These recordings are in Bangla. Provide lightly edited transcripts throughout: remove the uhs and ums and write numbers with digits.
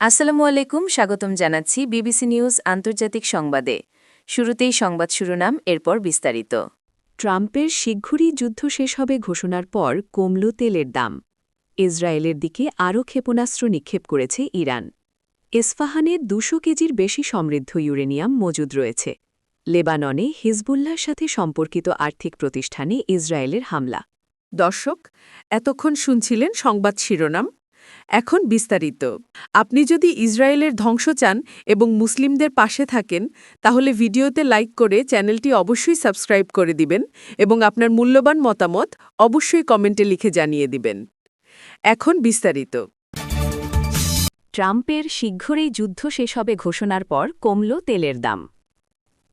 আসসালামু আলাইকুম, স্বাগতম জানাচ্ছি বিবিসি নিউজ আন্তর্জাতিক সংবাদে। শুরুতেই সংবাদ শিরোনাম, এরপর বিস্তারিত। ট্রাম্পের শীঘ্রই যুদ্ধ শেষ হবে ঘোষণার পর কমল তেলের দাম। ইসরায়েলের দিকে আরও ক্ষেপণাস্ত্র নিক্ষেপ করেছে ইরান। ইস্পাহানে ২০০ কেজির বেশি সমৃদ্ধ ইউরেনিয়াম মজুদ রয়েছে। লেবাননে হিজবুল্লাহর সাথে সম্পর্কিত আর্থিক প্রতিষ্ঠানে ইসরায়েলের হামলা। দর্শক, এতক্ষণ শুনছিলেন সংবাদ শিরোনাম। এখন বিস্তারিত। আপনি যদি ইসরায়েলের ধ্বংস চান এবং মুসলিমদের পাশে থাকেন, তাহলে ভিডিওতে লাইক করে চ্যানেলটি অবশ্যই সাবস্ক্রাইব করে দিবেন এবং আপনার মূল্যবান মতামত অবশ্যই কমেন্টে লিখে জানিয়ে দিবেন। এখন বিস্তারিত। ট্রাম্পের শীঘ্রই যুদ্ধ শেষ হবে ঘোষণার পর কমল তেলের দাম।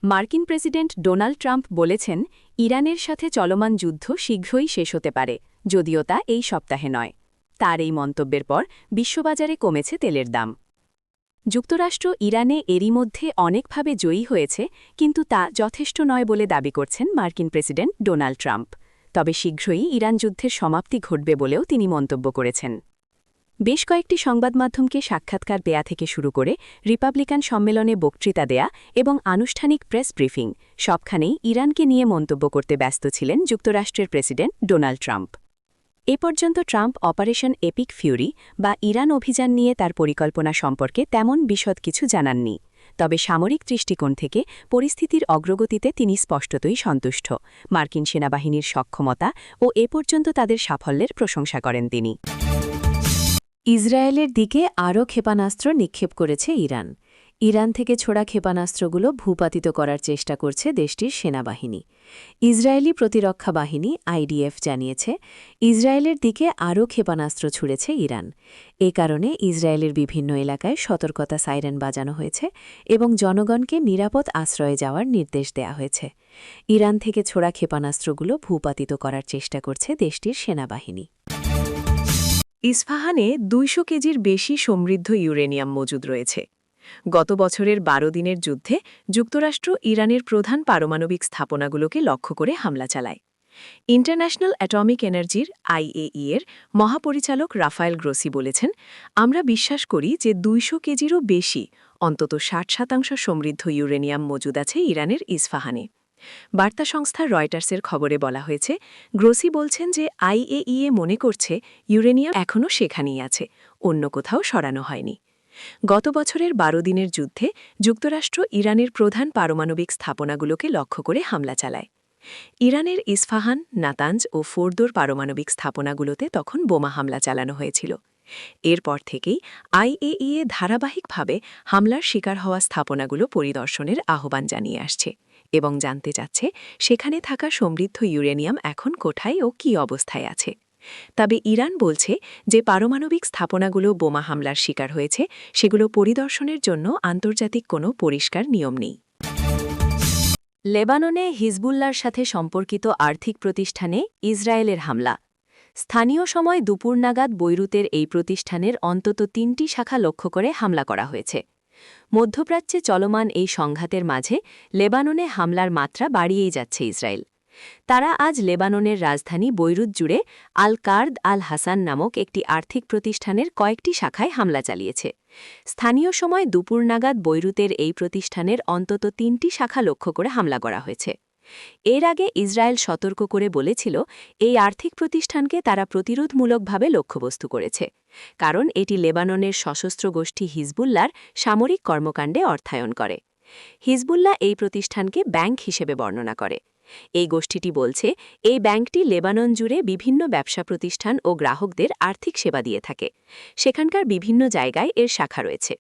মার্কিন প্রেসিডেন্ট ডোনাল্ড ট্রাম্প বলেছেন, ইরানের সাথে চলমান যুদ্ধ শীঘ্রই শেষ হতে পারে, যদিও তা এই সপ্তাহে নয়। তার এই মন্তব্যের পর বিশ্ববাজারে কমেছে তেলের দাম। যুক্তরাষ্ট্র ইরানে এরই মধ্যে অনেকভাবে জয়ী হয়েছে, কিন্তু তা যথেষ্ট নয় বলে দাবি করছেন মার্কিন প্রেসিডেন্ট ডোনাল্ড ট্রাম্প। তবে শীঘ্রই ইরান যুদ্ধের সমাপ্তি ঘটবে বলেও তিনি মন্তব্য করেছেন। বেশ কয়েকটি সংবাদমাধ্যমকে সাক্ষাৎকার দেয়া থেকে শুরু করে রিপাবলিকান সম্মেলনে বক্তৃতা দেয়া এবং আনুষ্ঠানিক প্রেস ব্রিফিং, সবখানেই ইরানকে নিয়ে মন্তব্য করতে ব্যস্ত ছিলেন যুক্তরাষ্ট্রের প্রেসিডেন্ট ডোনাল্ড ট্রাম্প। এ পর্যন্ত ট্রাম্প অপারেশন এপিক ফিউরি বা ইরান অভিযান নিয়ে তার পরিকল্পনা সম্পর্কে তেমন বিশদ কিছু জানাননি। তবে সামরিক দৃষ্টিকোণ থেকে পরিস্থিতির অগ্রগতিতে তিনি স্পষ্টতই সন্তুষ্ট। মার্কিন সেনাবাহিনীর সক্ষমতা ও এ পর্যন্ত তাদের সাফল্যের প্রশংসা করেন তিনি। ইসরায়েলের দিকে আরও ক্ষেপণাস্ত্র নিক্ষেপ করেছে ইরান। ইরান থেকে ছোড়া ক্ষেপণাস্ত্রগুলো ভূপাতিত করার চেষ্টা করছে দেশটির সেনাবাহিনী। ইসরায়েলি প্রতিরক্ষা বাহিনী আইডিএফ জানিয়েছে, ইসরায়েলের দিকে আরও ক্ষেপণাস্ত্র ছুড়েছে ইরান। এ কারণে ইসরায়েলের বিভিন্ন এলাকায় সতর্কতা সাইরেন বাজানো হয়েছে এবং জনগণকে নিরাপদ আশ্রয়ে যাওয়ার নির্দেশ দেয়া হয়েছে। ইরান থেকে ছোড়া ক্ষেপণাস্ত্রগুলো ভূপাতিত করার চেষ্টা করছে দেশটির সেনাবাহিনী। ইস্পাহানে ২০০ কেজির বেশি সমৃদ্ধ ইউরেনিয়াম মজুদ রয়েছে। গত বছরের ১২ দিনের যুদ্ধে যুক্তরাষ্ট্র ইরানের প্রধান পারমাণবিক স্থাপনাগুলোকে লক্ষ্য করে হামলা চালায়। ইন্টারন্যাশনাল অ্যাটমিক এনার্জির আইএই-এর মহাপরিচালক রাফায়েল গ্রোসি বলেছেন, আমরা বিশ্বাস করি যে ২০০ কেজিরও বেশি, অন্তত ৬০% সমৃদ্ধ ইউরেনিয়াম মজুদ আছে ইরানের ইস্পাহানে। বার্তা সংস্থা রয়টার্সের খবরে বলা হয়েছে, গ্রোসি বলছেন যে আইএই মনে করছে ইউরেনিয়াম এখনও সেখানেই আছে, অন্য কোথাও সরানো হয়নি। গত বছরের ১২ দিনের যুদ্ধে যুক্তরাষ্ট্র ইরানের প্রধান পারমাণবিক স্থাপনাগুলোকে লক্ষ্য করে হামলা চালায়। ইরানের ইস্পাহান, নাতাঞ্জ ও ফোর্দোর পারমাণবিক স্থাপনাগুলোতে তখন বোমা হামলা চালানো হয়েছিল। এরপর থেকেই আইএই ধারাবাহিকভাবে হামলার শিকার হওয়া স্থাপনাগুলো পরিদর্শনের আহ্বান জানিয়ে আসছে এবং জানতে চাচ্ছে সেখানে থাকা সমৃদ্ধ ইউরেনিয়াম এখন কোথায় ও কী অবস্থায় আছে। তবে ইরান বলছে যে পারমাণবিক স্থাপনাগুলো বোমা হামলার শিকার হয়েছে, সেগুলো পরিদর্শনের জন্য আন্তর্জাতিক কোনো পরিষ্কার নিয়ম নেই। লেবাননে হিজবুল্লাহর সাথে সম্পর্কিত আর্থিক প্রতিষ্ঠানে ইসরায়েলের হামলা। স্থানীয় সময় দুপুর নাগাদ বৈরুতের এই প্রতিষ্ঠানের অন্তত ৩টি শাখা লক্ষ্য করে হামলা করা হয়েছে। মধ্যপ্রাচ্যে চলমান এই সংঘাতের মাঝে লেবাননে হামলার মাত্রা বাড়িয়েই যাচ্ছে ইসরায়েল। তারা আজ লেবাননের রাজধানী বৈরুত জুড়ে আল কার্দ আল হাসান নামক একটি আর্থিক প্রতিষ্ঠানের কয়েকটি শাখায় হামলা চালিয়েছে। স্থানীয় সময় দুপুর নাগাদ বৈরুতের এই প্রতিষ্ঠানের অন্তত ৩টি শাখা লক্ষ্য করে হামলা করা হয়েছে। এর আগে ইসরায়েল সতর্ক করে বলেছিল, এই আর্থিক প্রতিষ্ঠানকে তারা প্রতিরোধমূলকভাবে লক্ষ্যবস্তু করেছে, কারণ এটি লেবাননের সশস্ত্র গোষ্ঠী হিজবুল্লাহর সামরিক কর্মকাণ্ডে অর্থায়ন করে। হিজবুল্লাহ এই প্রতিষ্ঠানকে ব্যাংক হিসেবে বর্ণনা করে। এই গোষ্ঠীটি বলছে, এই ব্যাংকটি লেবানন জুড়ে বিভিন্ন ব্যবসা প্রতিষ্ঠান ও গ্রাহকদের আর্থিক সেবা দিয়ে থাকে। সেখানকার বিভিন্ন জায়গায় এর শাখা রয়েছে।